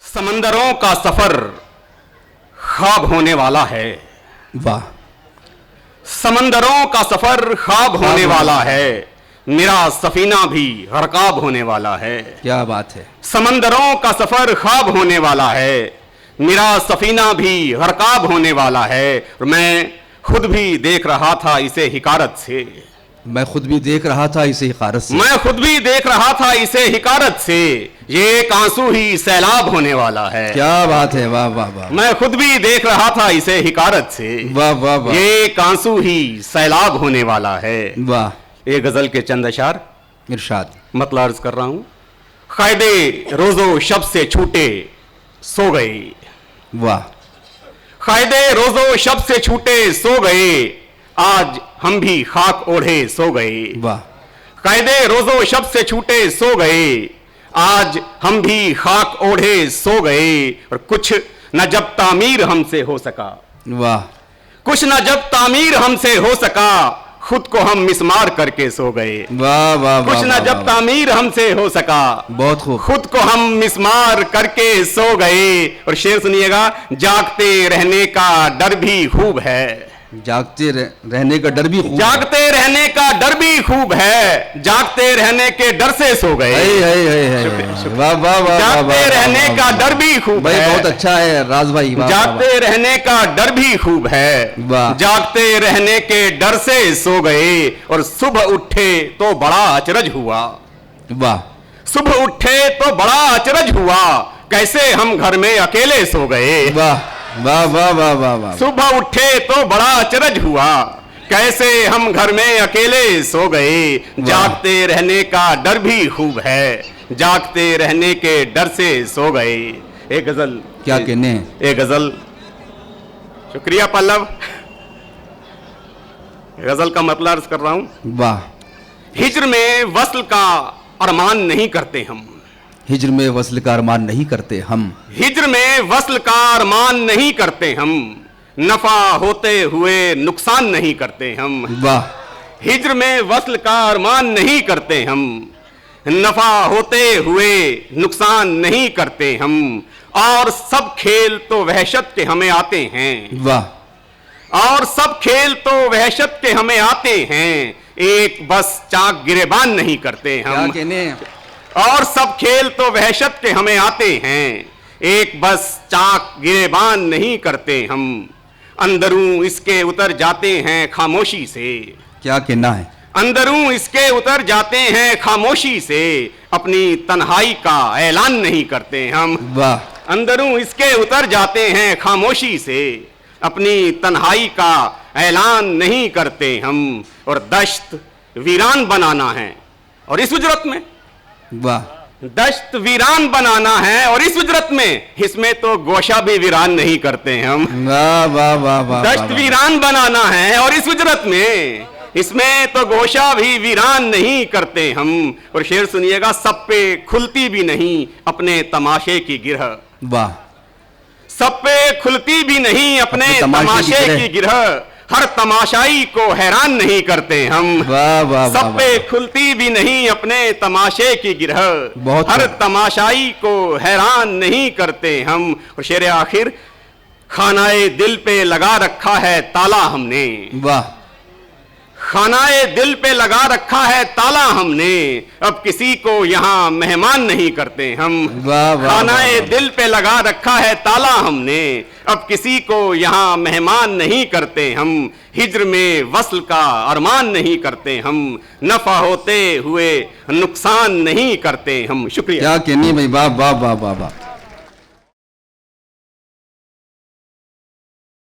समंदरों का सफर ख्वाब होने वाला है। वाह। समंदरों का सफर ख्वाब होने वाला है, मेरा सफीना भी गरकाब होने वाला है। क्या बात है। समंदरों का सफर ख्वाब होने वाला है, मेरा सफीना भी गरकाब होने वाला है। और मैं खुद भी देख रहा था इसे हिकारत से, मैं खुद भी देख रहा था इसे हिकारत से, मैं खुद भी देख रहा था इसे हिकारत से। ये एक आंसू ही सैलाब होने वाला है। क्या बात है। वाह वाह वाह। मैं खुद भी देख रहा था इसे हिकारत से, वाह वाह वाह। ये एक आंसू ही सैलाब होने वाला है। वाह। ये गजल के चंद अशार इरशाद। मतलब अर्ज कर रहा हूं। कायदे रोजो शब से छूटे सो गए, वाह। कायदे रोजो शब से छूटे सो गए, आज हम भी खाक ओढ़े सो गए। वाह। कायदे रोजो शब से छूटे सो गए, आज हम भी खाक ओढ़े सो गए। और कुछ न जब तामीर हमसे हो सका, वाह। कुछ न जब तामीर हमसे हो सका, खुद को हम मिसमार करके सो गए। वाह वाह। कुछ न जब तामीर हमसे हो सका, बहुत खूब। खुद को हम मिसमार करके सो गए। और शेर सुनिएगा, जागते रहने का डर भी खूब है, जागते रहने का डर भी खूब, जागते रहने का डर भी खूब है, जागते रहने के डर से सो गए। वाह वाह वाह। जागते रहने का डर भी खूब भाई, है, बहुत अच्छा है राज भाई। जागते रहने का डर भी खूब है, वाह। जागते रहने के डर से सो गए। और सुबह उठे तो बड़ा अचरज हुआ, वाह। सुबह उठे तो बड़ा अचरज हुआ, कैसे हम घर में अकेले सो गए। वाह वाह वाह वाह वाह वाह। सुबह उठे तो बड़ा अचरज हुआ, कैसे हम घर में अकेले सो गए। जागते रहने का डर भी खूब है, जागते रहने के डर से सो गए। एक गजल क्या कहने हैं। एक गजल। शुक्रिया पल्लव। गजल का मतलब अर्ज कर रहा हूं। वाह। हिज्र में वस्ल का अरमान नहीं करते हम, हिज्र में वस्ल का अरमान नहीं करते हम, हिज्र में वस्ल का अरमान नहीं करते हम, नफा होते हुए नुकसान नहीं करते हम। वाह। हिज्र में वस्ल का अरमान नहीं करते हम, नफा होते हुए नुकसान नहीं करते हम। और सब खेल तो वहशत के हमें आते हैं, वाह। और सब खेल तो वहशत के हमें आते हैं, एक बस चाक गिरेबान नहीं करते क्या हम। कहने हैं। और सब खेल तो वहशत के हमें आते हैं, एक बस चाक गिरेबान नहीं करते हम। अंदरूं इसके उतर जाते हैं खामोशी से, क्या कहना है। अंदरूं इसके उतर जाते हैं खामोशी से, अपनी तन्हाई का ऐलान नहीं करते हम। वाह। अंदरूं इसके उतर जाते हैं खामोशी से, अपनी तन्हाई का ऐलान नहीं करते हम। और दश्त वीरान बनाना है, और इस उजरत में, वाह। दश्त वीरान बनाना है, और इस उजरत में इसमें तो गोशा भी वीरान नहीं करते हम। वाह वाह वाह वाह। दश्त वीरान बनाना है, और इस उजरत में इसमें तो गोशा भी वीरान नहीं करते हम। और शेर सुनिएगा, सब पे खुलती भी नहीं अपने तमाशे की गिरह, वाह। सब पे खुलती भी नहीं अपने तमाशे की गिरह, हर तमाशाई को हैरान नहीं करते हम। वाह वाह। सब पे खुलती भी नहीं अपने तमाशे की गिरह, हर तमाशाई को हैरान नहीं करते हम। और शेर आखिर, खानाए दिल पे लगा रखा है ताला हमने, वाह। खानाए दिल पे लगा रखा है ताला हमने, अब किसी को यहाँ मेहमान नहीं करते हम। वाह वाह। खानाए दिल पे लगा रखा है ताला हमने, अब किसी को यहाँ मेहमान नहीं करते हम। हिज्र में वस्ल का अरमान नहीं करते हम, नफा होते हुए नुकसान नहीं करते हम। शुक्रिया। क्या कहनी भाई। वाह वाह वाह वाह वाह।